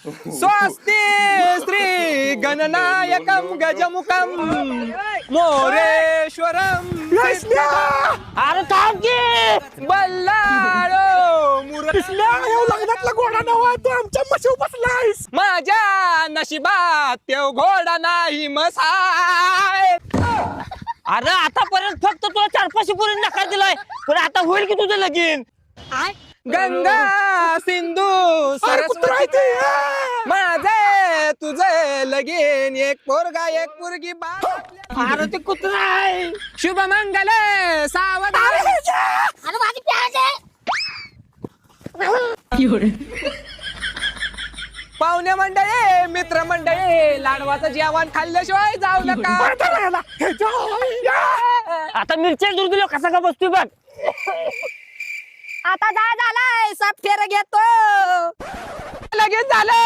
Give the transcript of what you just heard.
स्वस्ति श्री गणनायकम गजमुखम मोरेश्वरम अरे थांब की बल्लाळो लग्नातला घोडा नवा तू आमच्या मशीव बसलायस. माझ्या नशिबात त्यो घोडा नाही मसाय. अरे आतापर्यंत फक्त तुला 4-5 पोरी नकार दिलाय, पण आता होईल की तुझं लगीन. गंगा सिंधू सरस्वती माझे तुझे लगीन एक पोरगा एक पोरगी बा. अरे ते कुत्रा आहे. शुभ मंगल सावधान. पाहुणे मंडळी मित्र मंडळी लाडवाचं जेवण खाल्ल्याशिवाय जाऊ नका. आता मिरच्या दूर दिलो कसा का बसतोय बघ. आता झालाय सब फेर घेतो लगेच झालं.